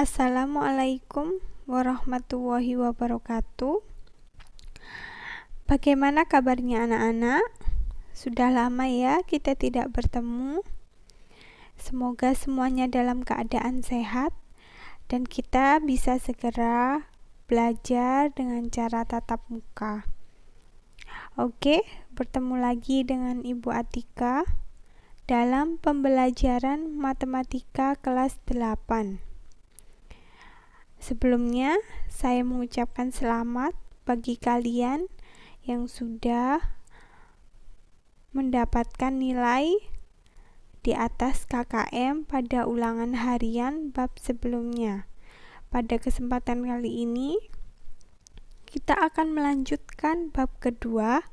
Assalamualaikum warahmatullahi wabarakatuh. Bagaimana kabarnya anak-anak? Sudah lama ya kita tidak bertemu. Semoga semuanya dalam keadaan sehat dan kita bisa segera belajar dengan cara tatap muka. Oke, bertemu lagi dengan Ibu Atika dalam pembelajaran matematika kelas 8. Sebelumnya, saya mengucapkan selamat bagi kalian yang sudah mendapatkan nilai di atas KKM pada ulangan harian bab sebelumnya. Pada kesempatan kali ini, kita akan melanjutkan bab kedua,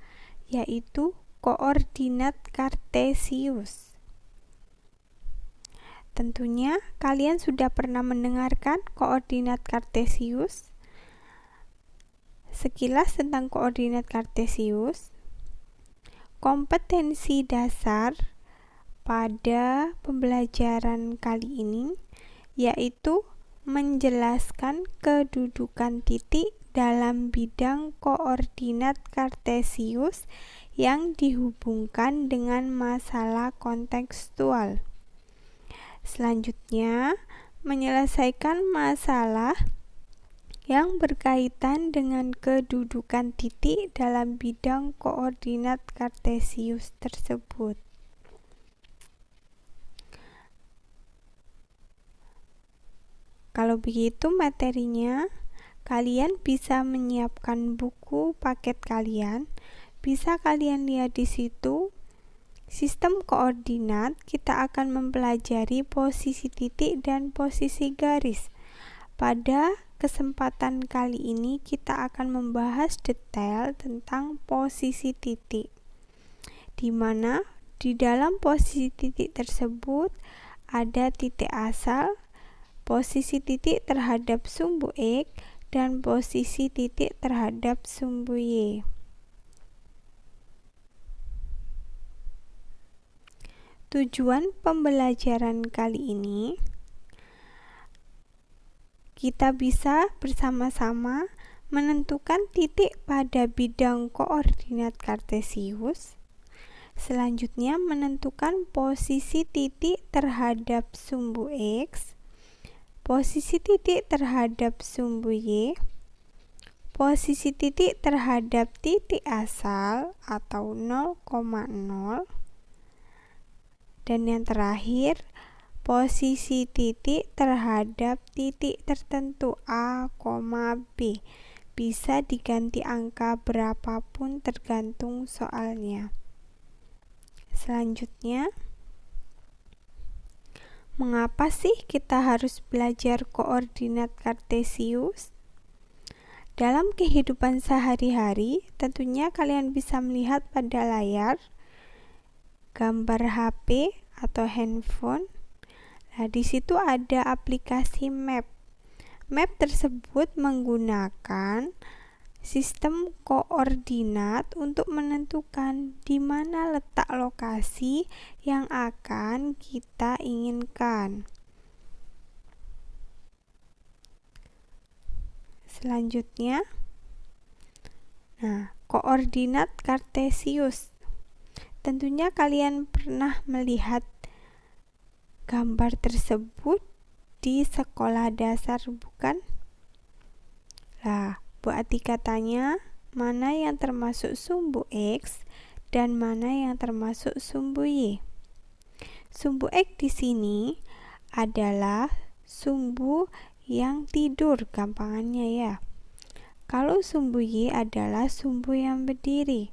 yaitu koordinat kartesius. Tentunya kalian sudah pernah mendengarkan koordinat kartesius. Sekilas tentang koordinat kartesius. Kompetensi dasar pada pembelajaran kali ini yaitu menjelaskan kedudukan titik dalam bidang koordinat kartesius yang dihubungkan dengan masalah kontekstual. Selanjutnya, menyelesaikan masalah yang berkaitan dengan kedudukan titik dalam bidang koordinat kartesius tersebut. Kalau begitu materinya, kalian bisa menyiapkan buku paket kalian. Bisa kalian lihat di situ. Sistem koordinat, kita akan mempelajari posisi titik dan posisi garis. Pada kesempatan kali ini kita akan membahas detail tentang posisi titik, di mana di dalam posisi titik tersebut ada titik asal, posisi titik terhadap sumbu X, dan posisi titik terhadap sumbu Y. Tujuan pembelajaran kali ini, kita bisa bersama-sama menentukan titik pada bidang koordinat kartesius. Selanjutnya menentukan posisi titik terhadap sumbu X, posisi titik terhadap sumbu Y, posisi titik terhadap titik asal atau 0,0, dan yang terakhir, posisi titik terhadap titik tertentu A, B. Bisa diganti angka berapapun tergantung soalnya. Selanjutnya, mengapa sih kita harus belajar koordinat kartesius? Dalam kehidupan sehari-hari, tentunya kalian bisa melihat pada layar gambar HP atau handphone. Nah, di situ ada aplikasi map. Map tersebut menggunakan sistem koordinat untuk menentukan di mana letak lokasi yang akan kita inginkan. Selanjutnya, koordinat kartesius. Tentunya kalian pernah melihat gambar tersebut di sekolah dasar, bukan? Nah, Bu Atika tanya, mana yang termasuk sumbu X dan mana yang termasuk sumbu Y? Sumbu X di sini adalah sumbu yang tidur, gampangannya ya. Kalau sumbu Y adalah sumbu yang berdiri.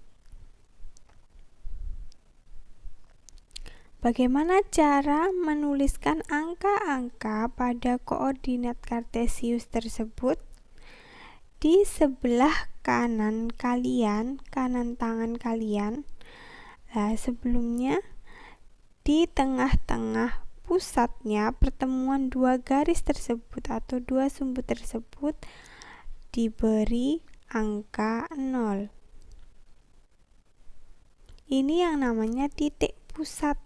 Bagaimana cara menuliskan angka-angka pada koordinat kartesius tersebut? Di sebelah kanan kalian, kanan tangan kalian, sebelumnya di tengah-tengah pusatnya pertemuan dua garis tersebut atau dua sumbu tersebut diberi angka 0. Ini yang namanya titik pusat,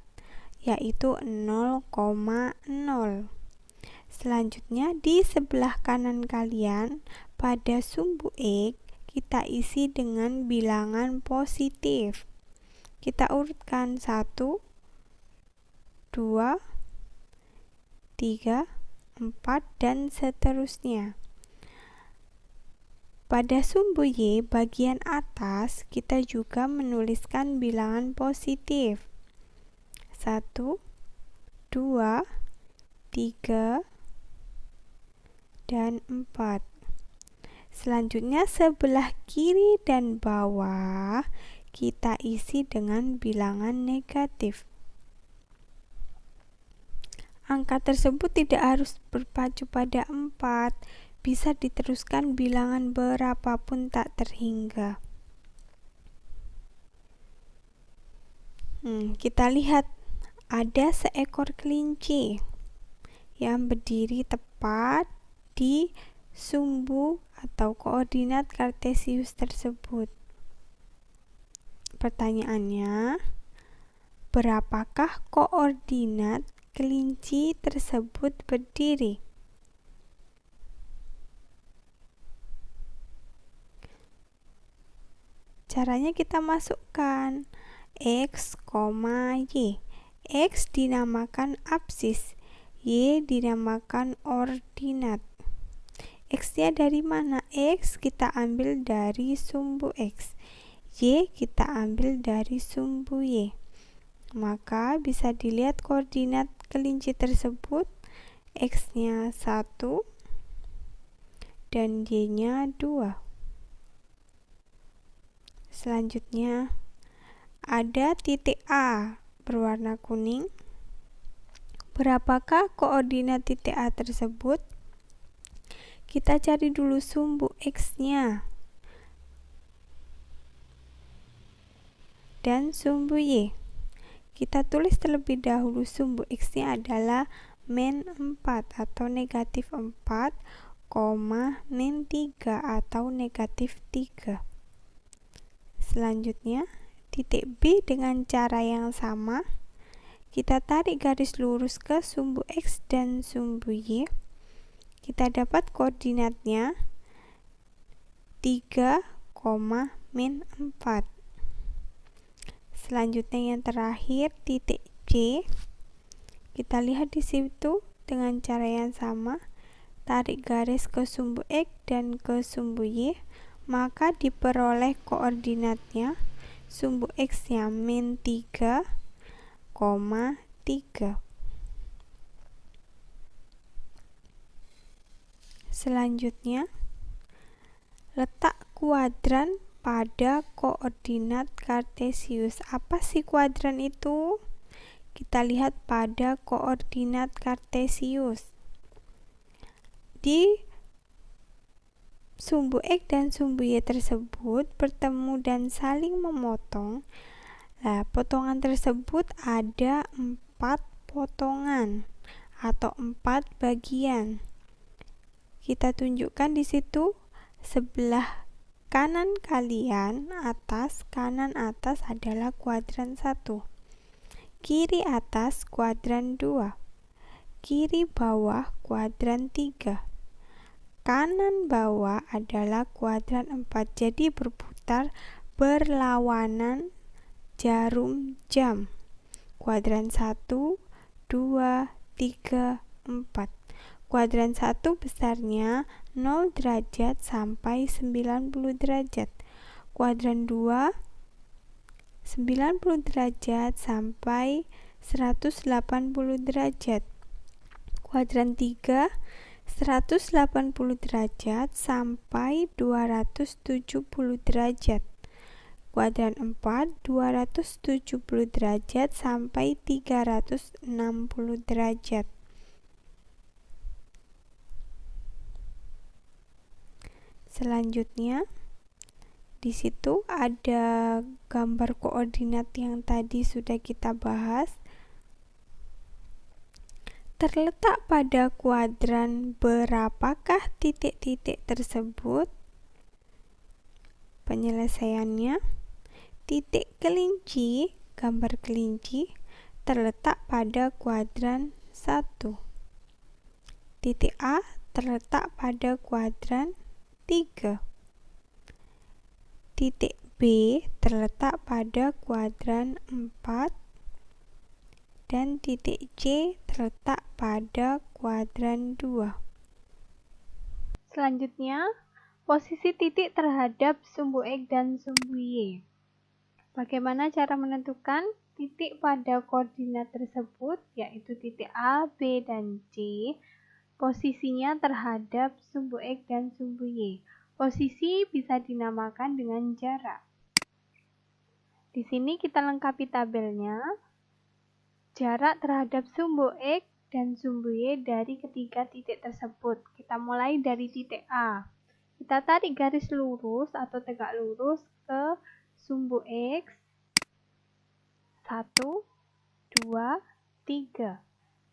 yaitu 0,0. Selanjutnya, di sebelah kanan kalian pada sumbu X kita isi dengan bilangan positif. Kita urutkan 1, 2, 3, 4, dan seterusnya. Pada sumbu Y bagian atas kita juga menuliskan bilangan positif. 1, 2, 3, dan 4. Selanjutnya sebelah kiri dan bawah kita isi dengan bilangan negatif. Angka tersebut tidak harus berpacu pada 4, bisa diteruskan bilangan berapapun tak terhingga. Kita lihat ada seekor kelinci yang berdiri tepat di sumbu atau koordinat kartesius tersebut. Pertanyaannya, berapakah koordinat kelinci tersebut berdiri? Caranya kita masukkan X, Y. X dinamakan absis, Y dinamakan ordinat. X-nya dari mana? X kita ambil dari sumbu X. Y kita ambil dari sumbu Y. Maka bisa dilihat koordinat kelinci tersebut. X-nya 1 dan Y-nya 2. Selanjutnya ada titik A berwarna kuning. Berapakah koordinat titik A tersebut? Kita cari dulu sumbu X-nya dan sumbu Y. Kita tulis terlebih dahulu sumbu X-nya adalah -4 atau negatif 4, -3 atau negatif 3. Selanjutnya, titik B dengan cara yang sama. Kita tarik garis lurus ke sumbu X dan sumbu Y. Kita dapat koordinatnya 3, -4. Selanjutnya yang terakhir titik C. Kita lihat di situ dengan cara yang sama. Tarik garis ke sumbu X dan ke sumbu Y, maka diperoleh koordinatnya sumbu X-nya -3, 3. Selanjutnya, letak kuadran pada koordinat kartesius. Apa sih kuadran itu? Kita lihat pada koordinat kartesius. Di sumbu X dan sumbu Y tersebut bertemu dan saling memotong. Nah, potongan tersebut ada 4 potongan atau 4 bagian. Kita tunjukkan di situ sebelah kanan kalian kanan atas adalah kuadran 1. Kiri atas kuadran 2. Kiri bawah kuadran 3. Kanan bawah adalah kuadran 4. Jadi berputar berlawanan jarum jam. Kuadran 1, 2, 3, 4. Kuadran 1 besarnya 0 derajat sampai 90 derajat. Kuadran 2 90 derajat sampai 180 derajat. Kuadran 3 180 derajat sampai 270 derajat. Kuadran 4 270 derajat sampai 360 derajat. Selanjutnya, di situ ada gambar koordinat yang tadi sudah kita bahas. Terletak pada kuadran berapakah titik-titik tersebut? Penyelesaiannya, titik kelinci, gambar kelinci, terletak pada kuadran 1. titik A terletak pada kuadran 3. Titik B terletak pada kuadran 4 dan titik C terletak pada kuadran 2. Selanjutnya, posisi titik terhadap sumbu X dan sumbu Y. Bagaimana cara menentukan titik pada koordinat tersebut, yaitu titik A, B, dan C, posisinya terhadap sumbu X dan sumbu Y. Posisi bisa dinamakan dengan jarak. Di sini kita lengkapi tabelnya. Jarak terhadap sumbu X dan sumbu Y dari ketiga titik tersebut. Kita mulai dari titik A. Kita tarik garis lurus atau tegak lurus ke sumbu X. 1, 2, 3.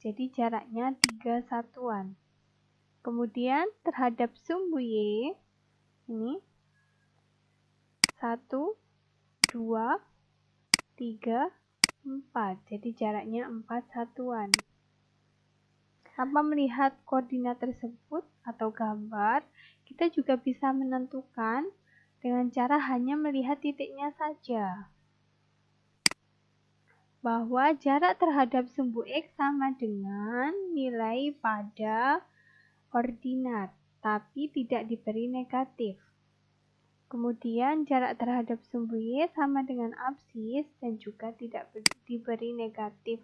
Jadi jaraknya 3 satuan. Kemudian terhadap sumbu Y, ini 1, 2, 3, 4. Jadi jaraknya 4 satuan. Tanpa melihat koordinat tersebut atau gambar, kita juga bisa menentukan dengan cara hanya melihat titiknya saja. Bahwa jarak terhadap sumbu X sama dengan nilai pada ordinat, tapi tidak diberi negatif. Kemudian jarak terhadap sumbu Y sama dengan absis dan juga tidak diberi negatif.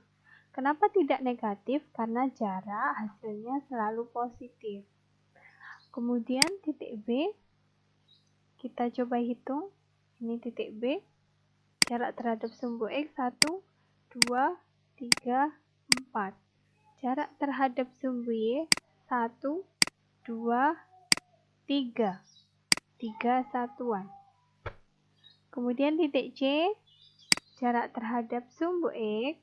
Kenapa tidak negatif? Karena jarak hasilnya selalu positif. Kemudian titik B, kita coba hitung. Ini titik B, jarak terhadap sumbu X 1, 2, 3, 4. Jarak terhadap sumbu Y 1, 2, 3. 3 satuan. Kemudian titik C, jarak terhadap sumbu X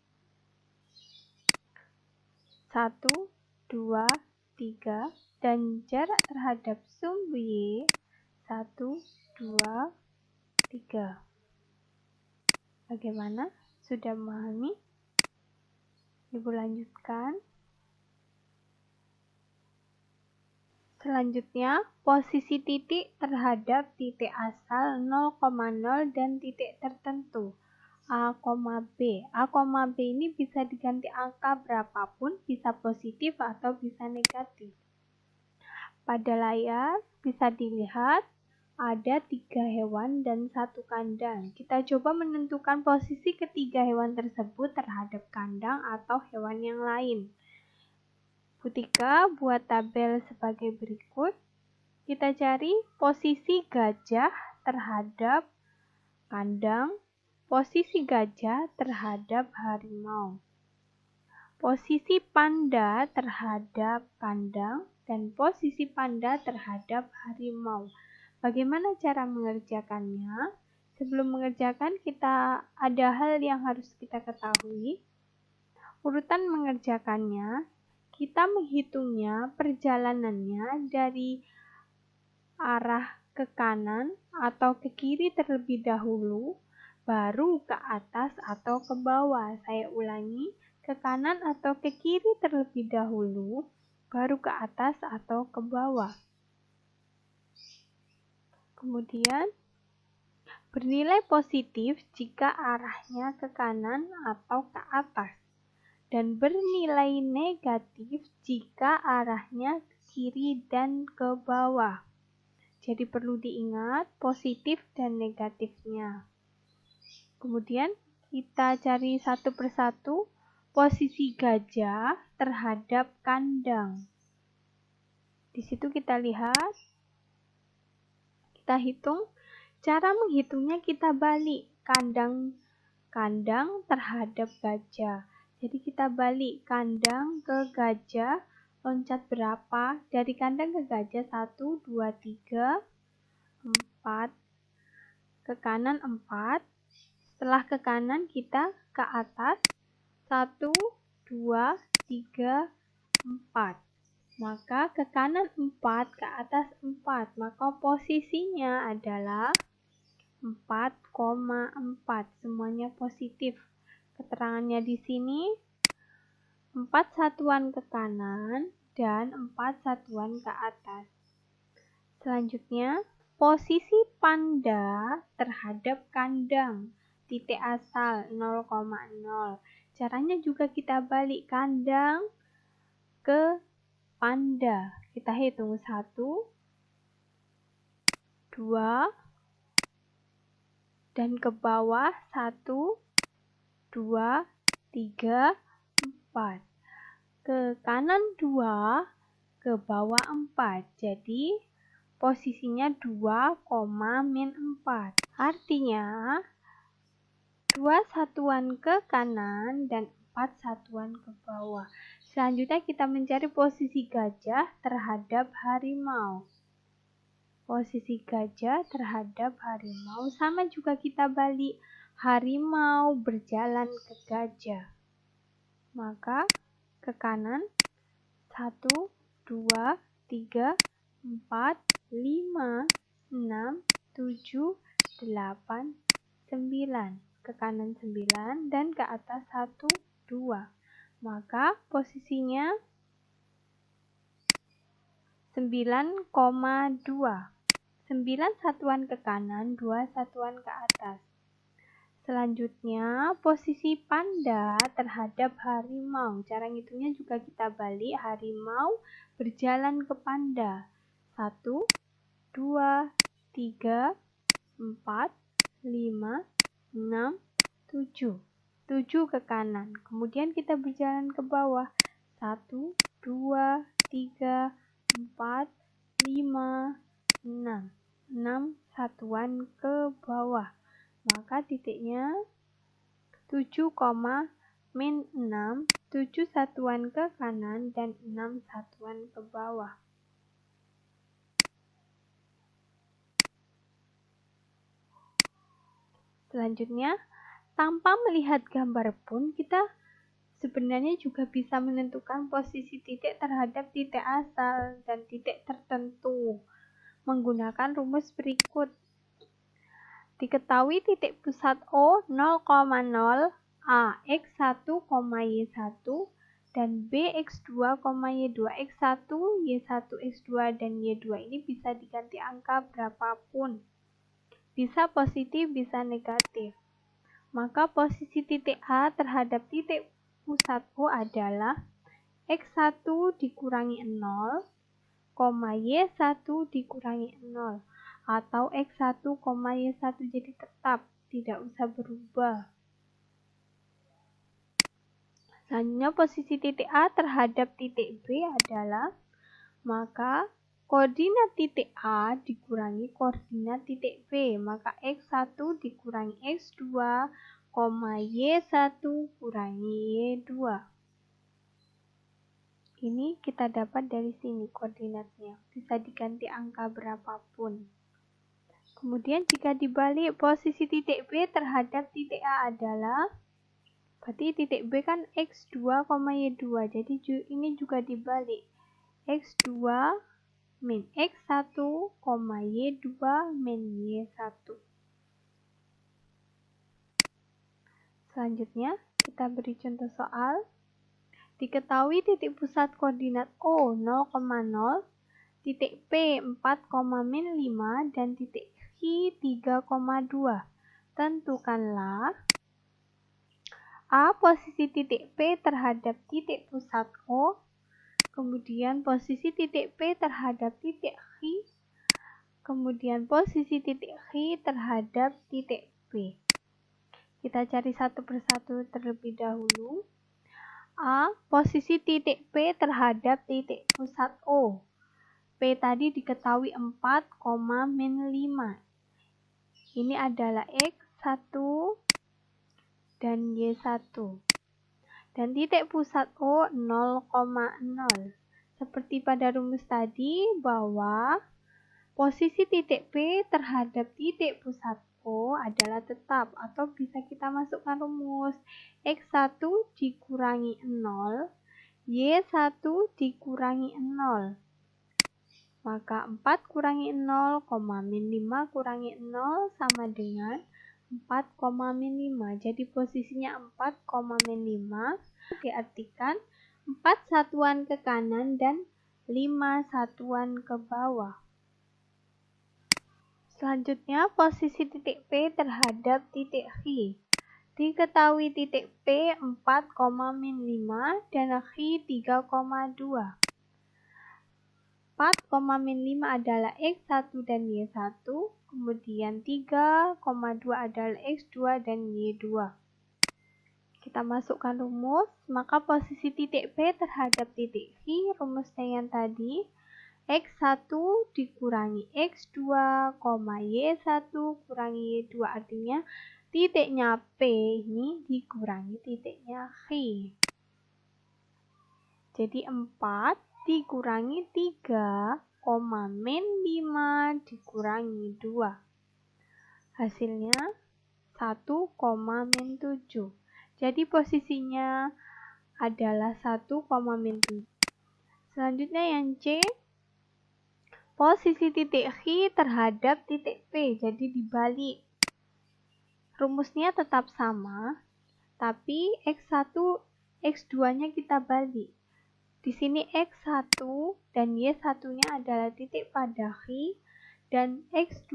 1, 2, 3. Dan jarak terhadap sumbu Y 1, 2, 3. Bagaimana? Sudah memahami? Ibu lanjutkan. Selanjutnya, posisi titik terhadap titik asal 0,0 dan titik tertentu A, B. A, B ini bisa diganti angka berapapun, bisa positif atau bisa negatif. Pada layar bisa dilihat ada 3 hewan dan 1 kandang. Kita coba menentukan posisi ketiga hewan tersebut terhadap kandang atau hewan yang lain. Putika buat tabel sebagai berikut. Kita cari posisi gajah terhadap kandang, posisi gajah terhadap harimau, posisi panda terhadap kandang, dan posisi panda terhadap harimau. Bagaimana cara mengerjakannya? Sebelum mengerjakan, ada hal yang harus kita ketahui. Urutan mengerjakannya, kita menghitungnya perjalanannya dari arah ke kanan atau ke kiri terlebih dahulu, baru ke atas atau ke bawah. Saya ulangi, ke kanan atau ke kiri terlebih dahulu, baru ke atas atau ke bawah. Kemudian, bernilai positif jika arahnya ke kanan atau ke atas, dan bernilai negatif jika arahnya ke kiri dan ke bawah. Jadi perlu diingat positif dan negatifnya. Kemudian kita cari satu persatu posisi gajah terhadap kandang. Di situ kita lihat, kita hitung. Cara menghitungnya kita balik kandang terhadap gajah. Jadi kita balik kandang ke gajah, loncat berapa? Dari kandang ke gajah 1, 2, 3, 4. Ke kanan 4. Setelah ke kanan kita ke atas 1, 2, 3, 4. Maka ke kanan 4, ke atas 4. Maka posisinya adalah 4,4. Semuanya positif. Keterangannya di sini 4 satuan ke kanan dan 4 satuan ke atas. Selanjutnya, posisi panda terhadap kandang, titik asal 0,0. Caranya juga kita balik kandang ke panda. Kita hitung 1, 2, dan ke bawah 1, 2, 3, 4. Ke kanan 2, ke bawah 4. Jadi posisinya 2, min 4. Artinya 2 satuan ke kanan dan 4 satuan ke bawah. Selanjutnya kita mencari posisi gajah terhadap harimau. Posisi gajah terhadap harimau sama juga kita balik, harimau berjalan ke gajah. Maka ke kanan 1, 2, 3, 4, 5, 6, 7, 8, 9. Ke kanan 9 dan ke atas 1, 2. Maka posisinya 9,2. 9 satuan ke kanan, 2 satuan ke atas. Selanjutnya, posisi panda terhadap harimau. Cara ngitungnya juga kita balik, harimau berjalan ke panda. 1, 2, 3, 4, 5, 6, 7. 7 ke kanan. Kemudian kita berjalan ke bawah. 1, 2, 3, 4, 5, 6. 6 satuan ke bawah. Maka titiknya 7, min 6, 7 satuan ke kanan dan 6 satuan ke bawah. Selanjutnya, tanpa melihat gambar pun kita sebenarnya juga bisa menentukan posisi titik terhadap titik asal dan titik tertentu menggunakan rumus berikut. Diketahui titik pusat O 0,0, A X1, Y1, dan B X2, Y2, X1, Y1, X2, dan Y2 ini bisa diganti angka berapapun. Bisa positif, bisa negatif. Maka posisi titik A terhadap titik pusat O adalah X1 dikurangi 0, Y1 dikurangi 0. Atau X1, Y1 jadi tetap, tidak usah berubah. Selanjutnya posisi titik A terhadap titik B adalah, maka koordinat titik A dikurangi koordinat titik B, maka X1 dikurangi X2, Y1 kurangi Y2. Ini kita dapat dari sini koordinatnya, bisa diganti angka berapapun. Kemudian jika dibalik, posisi titik B terhadap titik A adalah, berarti titik B kan X2, Y2, jadi ini juga dibalik. X2 min X1, Y2 min Y1. Selanjutnya, kita beri contoh soal. Diketahui titik pusat koordinat O 0,0, titik P 4, min 5, dan titik Q 3,2. Tentukanlah A posisi titik P terhadap titik pusat O, kemudian posisi titik P terhadap titik Q, kemudian posisi titik Q terhadap titik P. Kita cari satu persatu terlebih dahulu. A. Posisi titik P terhadap titik pusat O. P tadi diketahui 4, min 5. Ini adalah X1 dan Y1. Dan titik pusat O 0,0. Seperti pada rumus tadi bahwa posisi titik P terhadap titik pusat O adalah tetap, atau bisa kita masukkan rumus X1 dikurangi 0, Y1 dikurangi 0. Maka 4 kurangi 0, min 5 kurangi 0 sama dengan 4, min 5. Jadi posisinya 4, min 5 diartikan 4 satuan ke kanan dan 5 satuan ke bawah. Selanjutnya, posisi titik P terhadap titik H. Diketahui titik P 4,-5 dan H 3,2. 4,-5 adalah X1 dan Y1, kemudian 3,2 adalah X2 dan Y2. Kita masukkan rumus, maka posisi titik P terhadap titik H, rumusnya yang tadi, X1 dikurangi X2, Y1 kurangi Y2, artinya titiknya P ini dikurangi titiknya H. Jadi 4 dikurangi 3, min 5 dikurangi 2. Hasilnya 1, min 7. Jadi posisinya adalah 1, min 7. Selanjutnya yang C, posisi titik H terhadap titik P, jadi dibalik. Rumusnya tetap sama, tapi X1, X2-nya kita balik. Di sini X1 dan Y1-nya adalah titik pada H, dan X2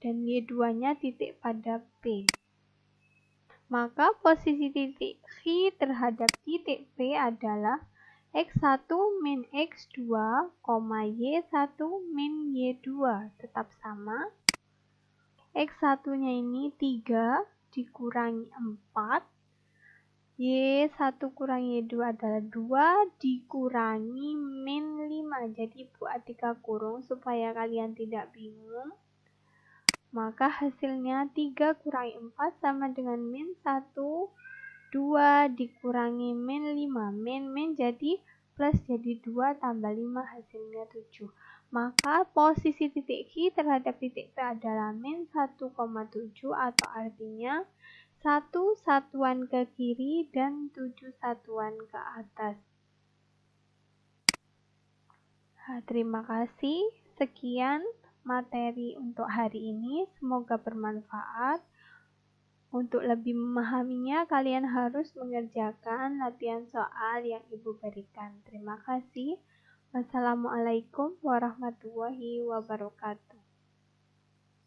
dan Y2-nya titik pada P. Maka posisi titik H terhadap titik P adalah X1 min X2, Y1 min Y2, tetap sama. X1-nya ini 3 dikurangi 4, Y1 kurangi Y2 adalah 2 dikurangi min 5. Jadi buat 3 kurung supaya kalian tidak bingung. Maka hasilnya 3 kurangi 4 sama dengan min 1, 2 dikurangi min 5. Min jadi plus jadi 2 tambah 5 hasilnya 7. Maka posisi titik H terhadap titik P adalah min 1,7 atau artinya 1 satuan ke kiri dan 7 satuan ke atas. Terima kasih. Sekian materi untuk hari ini. Semoga bermanfaat. Untuk lebih memahaminya, kalian harus mengerjakan latihan soal yang Ibu berikan. Terima kasih. Wassalamualaikum warahmatullahi wabarakatuh.